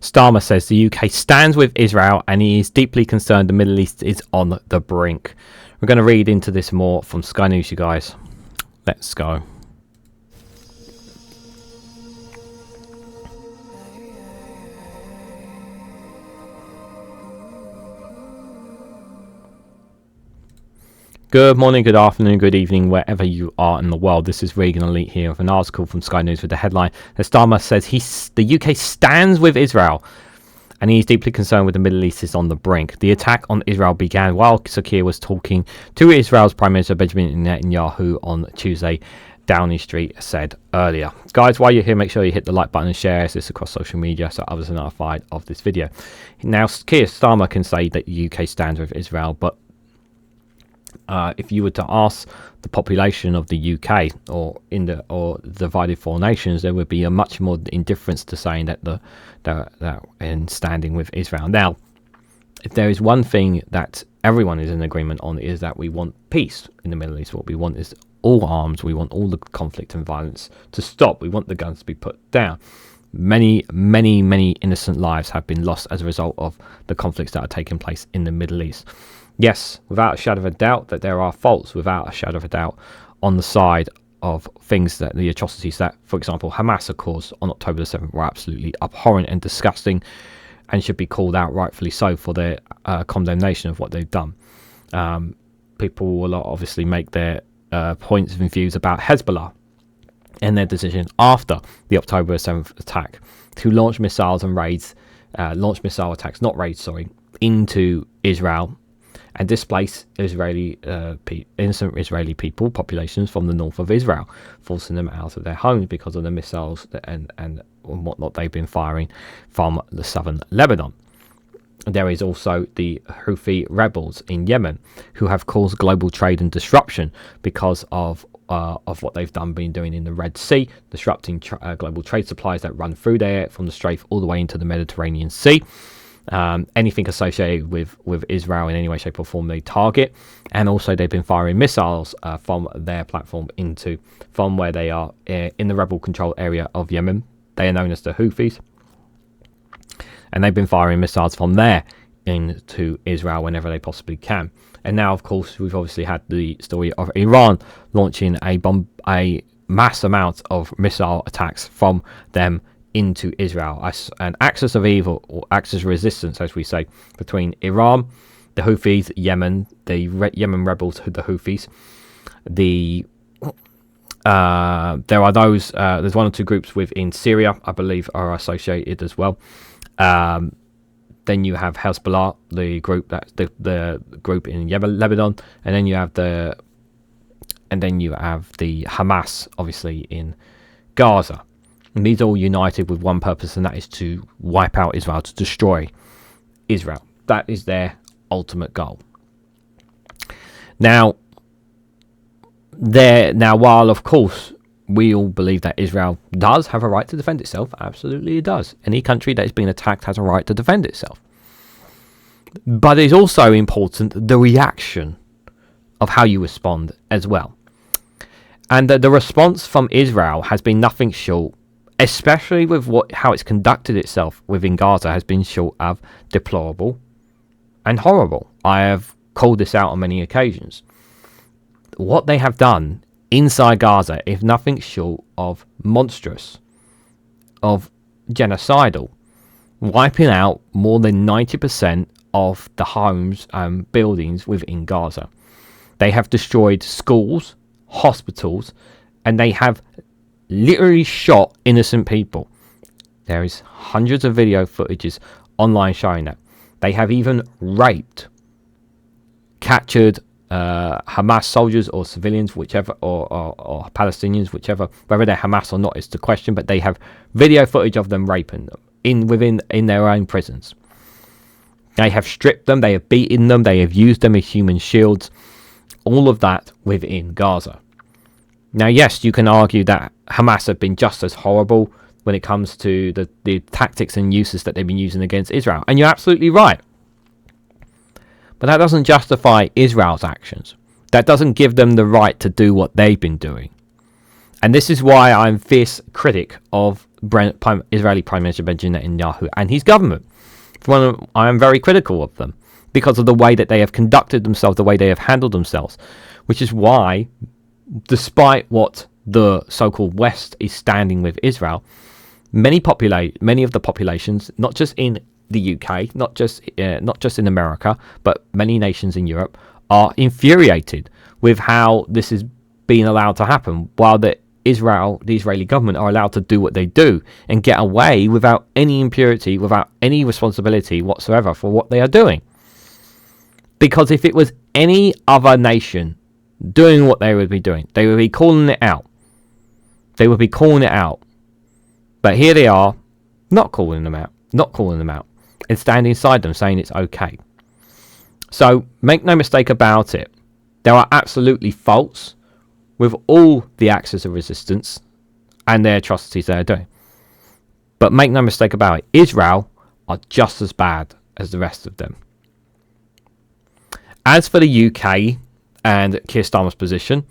Starmer says the UK stands with Israel and he is deeply concerned the Middle East is on the brink. We're going to read into this more from Sky News, you guys. Let's go. Good morning, good afternoon, good evening, wherever you are in the world. This is Reganelite here with an article from Sky News with the headline that Starmer says the UK stands with Israel and he's deeply concerned with the Middle East is on the brink. The attack on Israel began while Sir Keir was talking to Israel's Prime Minister Benjamin Netanyahu on Tuesday, Downing Street said earlier. Guys, while you're here, make sure you hit the like button and share this across social media so others are notified of this video. Now, Keir Starmer can say that the UK stands with Israel, but if you were to ask the population of the UK or divided four nations, there would be a much more indifference to saying that in standing with Israel. Now, if there is one thing that everyone is in agreement on, is that we want peace in the Middle East. What we want is all arms. We want all the conflict and violence to stop. We want the guns to be put down. Many innocent lives have been lost as a result of the conflicts that are taking place in the Middle East. Yes, without a shadow of a doubt that there are faults, without a shadow of a doubt on the side of things that the atrocities that, for example, Hamas have caused on October the 7th were absolutely abhorrent and disgusting and should be called out rightfully so for their condemnation of what they've done. People will obviously make their points and views about Hezbollah and their decision after the October 7th attack to launch missiles and raids, into Israel and displace innocent Israeli people, populations from the north of Israel, forcing them out of their homes because of the missiles and whatnot they've been firing from the southern Lebanon. There is also the Houthi rebels in Yemen who have caused global trade and disruption because of what they've been doing in the Red Sea, disrupting global trade supplies that run through there from the Straits all the way into the Mediterranean Sea. Anything associated with Israel in any way, shape or form they target, and also they've been firing missiles from their platform from where they are in the rebel controlled area of Yemen. They are known as the Houthis, and they've been firing missiles from there into Israel whenever they possibly can. And now, of course, we've obviously had the story of Iran launching a mass amount of missile attacks from them into Israel, an axis of evil or axis of resistance, as we say, between Iran, the Houthis, Yemen, the Yemen rebels, the Houthis. There are those. There's one or two groups within Syria, I believe, are associated as well. Then you have Hezbollah, the group the group in Yemen, Lebanon, and then you have the Hamas, obviously in Gaza. And these are all united with one purpose, and that is to wipe out Israel, to destroy Israel. That is their ultimate goal. Now, while of course we all believe that Israel does have a right to defend itself, absolutely it does. Any country that is being attacked has a right to defend itself. But it's also important the reaction of how you respond as well. And the response from Israel has been nothing short, especially with how it's conducted itself within Gaza, has been short of deplorable and horrible. I have called this out on many occasions. What they have done inside Gaza is nothing short of monstrous, of genocidal, wiping out more than 90% of the homes and buildings within Gaza. They have destroyed schools, hospitals, and they have literally shot innocent people. There is hundreds of video footages online showing that. They have even raped, captured Hamas soldiers or civilians, whichever, or Palestinians, whichever, whether they're Hamas or not is the question, but they have video footage of them raping them in their own prisons. They have stripped them, they have beaten them, they have used them as human shields, all of that within Gaza. Now, yes, you can argue that Hamas have been just as horrible when it comes to the tactics and uses that they've been using against Israel. And you're absolutely right. But that doesn't justify Israel's actions. That doesn't give them the right to do what they've been doing. And this is why I'm fierce critic of Israeli Prime Minister Benjamin Netanyahu and his government. I am very critical of them because of the way that they have conducted themselves, the way they have handled themselves, which is why, despite what the so-called West is standing with Israel, many of the populations, not just in the UK, not just in America, but many nations in Europe, are infuriated with how this is being allowed to happen, while the Israeli government are allowed to do what they do and get away without any impurity, without any responsibility whatsoever for what they are doing. Because if it was any other nation doing what they would be doing, they would be calling it out. They would be calling it out. But here they are, not calling them out, and standing inside them saying it's okay. So make no mistake about it. There are absolutely faults with all the axes of resistance and their atrocities they are doing. But make no mistake about it, Israel are just as bad as the rest of them. As for the UK and Keir Starmer's position,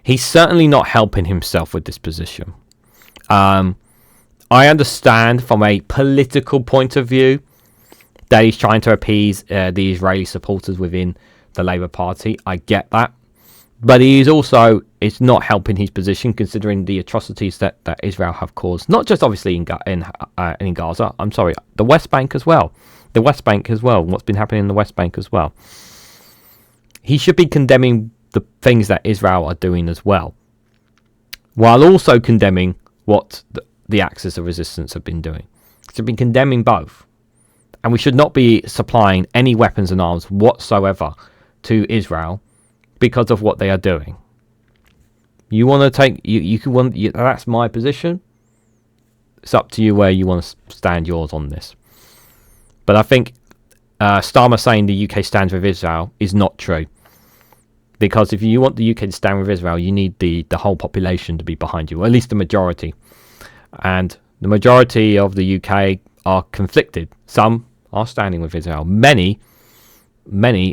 he's certainly not helping himself with this position. I understand from a political point of view that he's trying to appease the Israeli supporters within the Labour Party. I get that. But it's not helping his position, considering the atrocities that Israel have caused. Not just obviously in Gaza. I'm sorry, the West Bank as well. What's been happening in the West Bank as well. He should be condemning the things that Israel are doing as well, while also condemning what the axis of resistance have been doing. He should be condemning both. And we should not be supplying any weapons and arms whatsoever to Israel because of what they are doing. You want to take... that's my position. It's up to you where you want to stand yours on this. But I think Starmer saying the UK stands with Israel is not true. Because if you want the UK to stand with Israel, you need the whole population to be behind you, or at least the majority. And the majority of the UK are conflicted. Some are standing with Israel. Many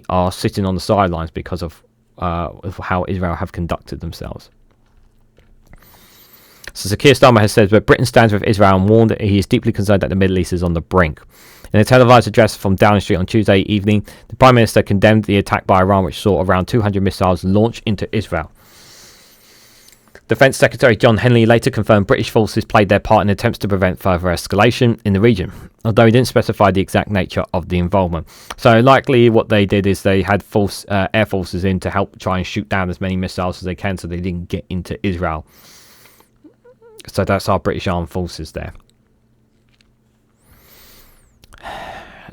are sitting on the sidelines because of how Israel have conducted themselves. So Sir Keir Starmer has said that Britain stands with Israel and warned that he is deeply concerned that the Middle East is on the brink. In a televised address from Downing Street on Tuesday evening, the Prime Minister condemned the attack by Iran, which saw around 200 missiles launched into Israel. Defence Secretary John Healey later confirmed British forces played their part in attempts to prevent further escalation in the region, although he didn't specify the exact nature of the involvement. So likely what they did is they had air forces in to help try and shoot down as many missiles as they can so they didn't get into Israel. So that's our British Armed Forces there.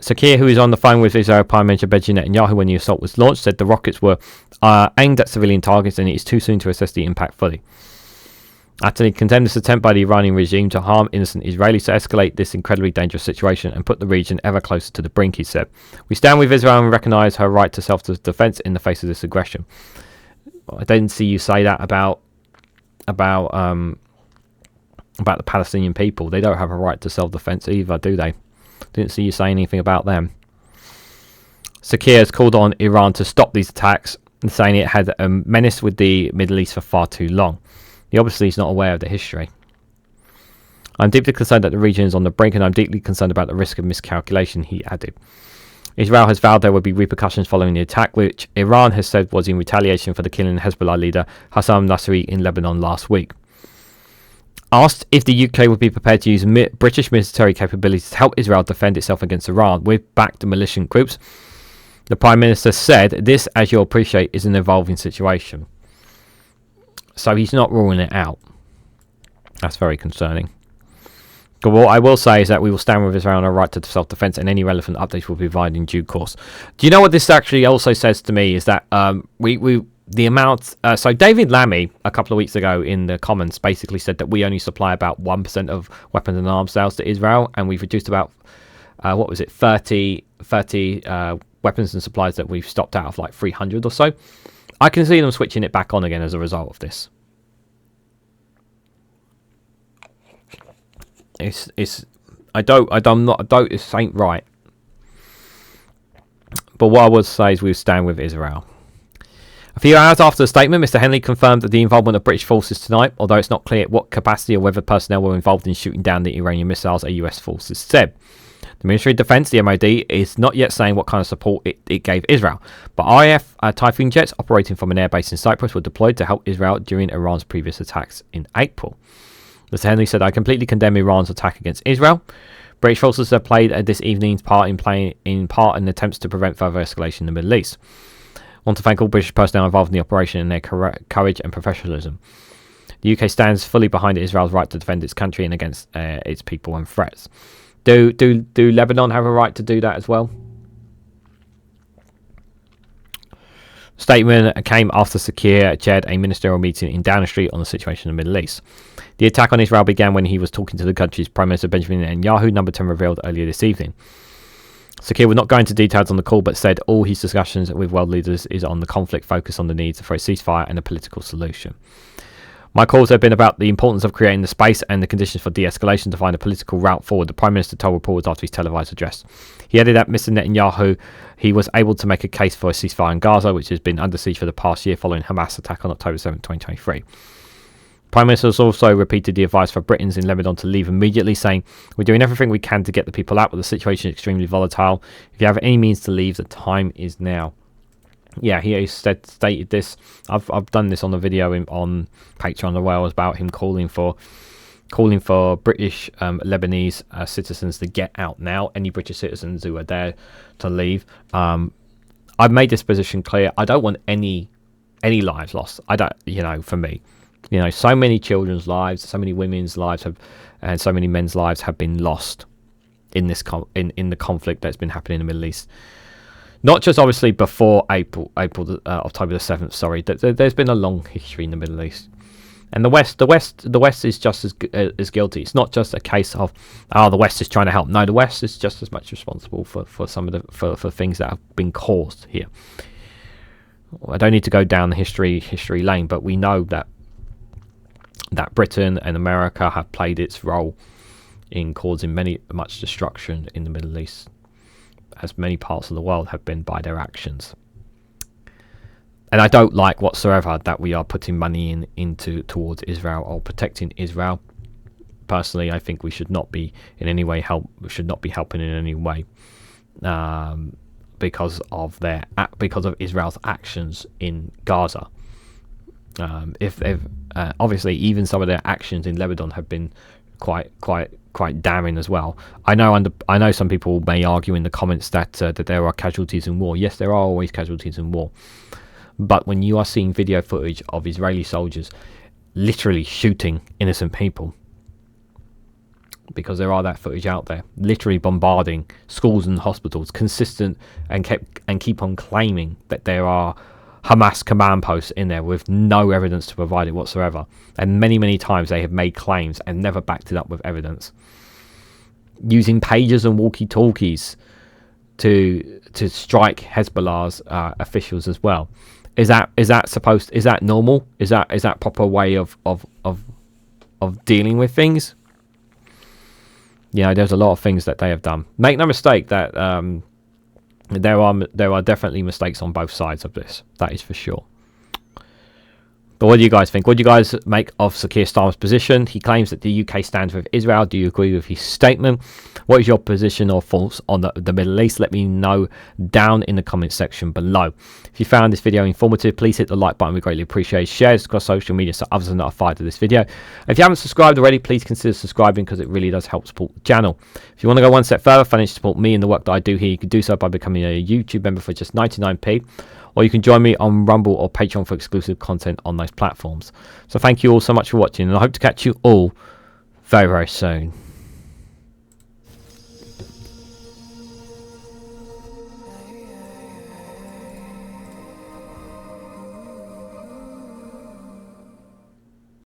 Sir Keir, who is on the phone with Israel Prime Minister Benjamin Netanyahu when the assault was launched, said the rockets were aimed at civilian targets and it is too soon to assess the impact fully. Attorney condemned this attempt by the Iranian regime to harm innocent Israelis to escalate this incredibly dangerous situation and put the region ever closer to the brink, he said. We stand with Israel and recognise her right to self-defence in the face of this aggression. I didn't see you say that about the Palestinian people. They don't have a right to self-defence either, do they? Didn't see you say anything about them. Sir Keir has called on Iran to stop these attacks, and saying it had menaced with the Middle East for far too long. He obviously is not aware of the history. I'm deeply concerned that the region is on the brink, and I'm deeply concerned about the risk of miscalculation, he added. Israel has vowed there will be repercussions following the attack, which Iran has said was in retaliation for the killing of Hezbollah leader Hassan Nasrallah in Lebanon last week. Asked if the UK would be prepared to use British military capabilities to help Israel defend itself against Iran with backed militant groups, the Prime Minister said, "This, as you'll appreciate, is an evolving situation." So he's not ruling it out. That's very concerning. But what I will say is that we will stand with Israel on our right to self-defence, and any relevant updates will be provided in due course. Do you know what this actually also says to me is that so David Lammy a couple of weeks ago in the comments basically said that we only supply about 1% of weapons and arms sales to Israel, and we've reduced about 30 weapons and supplies that we've stopped out of like 300 or so. I can see them switching it back on again as a result of this. This ain't right. But what I would say is we stand with Israel. A few hours after the statement, Mr. Healey confirmed that the involvement of British forces tonight, although it's not clear what capacity or whether personnel were involved in shooting down the Iranian missiles, a US forces said. The Ministry of Defence, the MOD, is not yet saying what kind of support it gave Israel, but RAF Typhoon jets operating from an airbase in Cyprus were deployed to help Israel during Iran's previous attacks in April. Mr. Healey said, "I completely condemn Iran's attack against Israel. British forces have played this evening's part in attempts to prevent further escalation in the Middle East. I want to thank all British personnel involved in the operation and their courage and professionalism. The UK stands fully behind Israel's right to defend its country and against its people and threats." Do Lebanon have a right to do that as well? Statement came after Sir Keir chaired a ministerial meeting in Downing Street on the situation in the Middle East. The attack on Israel began when he was talking to the country's Prime Minister Benjamin Netanyahu, Number 10 revealed earlier this evening. Sir Keir would not go into details on the call, but said all his discussions with world leaders is on the conflict focus on the needs for a ceasefire and a political solution. My calls have been about the importance of creating the space and the conditions for de-escalation to find a political route forward, the Prime Minister told reporters after his televised address. He added that Mr. Netanyahu, he was able to make a case for a ceasefire in Gaza, which has been under siege for the past year following Hamas attack on October 7, 2023. Prime Minister has also repeated the advice for Britons in Lebanon to leave immediately, saying, "We're doing everything we can to get the people out, but the situation is extremely volatile. If you have any means to leave, the time is now." Yeah, he stated this. I've done this on the video on Patreon as well, about him calling for British Lebanese citizens to get out now. Any British citizens who are there to leave. I've made this position clear. I don't want any lives lost. I don't. For me, so many children's lives, so many women's lives and so many men's lives have been lost in this in the conflict that's been happening in the Middle East. Not just obviously before October the 7th. Sorry, there's been a long history in the Middle East, and the West is just as guilty. It's not just a case of the West is trying to help. No, the West is just as much responsible for some of the for things that have been caused here. I don't need to go down the history lane, but we know that Britain and America have played its role in causing much destruction in the Middle East, as many parts of the world have been by their actions. And I don't like whatsoever that we are putting money towards Israel or protecting Israel. Personally, I think we should not be in any way helping in any way, because of Israel's actions in Gaza. Obviously, even some of their actions in Lebanon have been quite damning as well. I know some people may argue in the comments that there are casualties in war. Yes, there are always casualties in war, but when you are seeing video footage of Israeli soldiers literally shooting innocent people, because there are that footage out there, literally bombarding schools and hospitals, consistent and keep on claiming that there are Hamas command posts in there with no evidence to provide it whatsoever, and many times they have made claims and never backed it up with evidence, using pagers and walkie-talkies to strike Hezbollah's officials as well. Is that normal? Is that proper way of dealing with things? There's a lot of things that they have done. Make no mistake that there are definitely mistakes on both sides of this. That is for sure. But what do you guys think? What do you guys make of Sir Keir Starmer's position? He claims that the UK stands with Israel. Do you agree with his statement? What is your position or thoughts on the Middle East? Let me know down in the comment section below. If you found this video informative, please hit the like button. We greatly appreciate it. Share this across social media so others are notified of this video. If you haven't subscribed already, please consider subscribing, because it really does help support the channel. If you want to go one step further, financially support me and the work that I do here, you can do so by becoming a YouTube member for just 99p. Or you can join me on Rumble or Patreon for exclusive content on those platforms. So thank you all so much for watching, and I hope to catch you all very, very soon.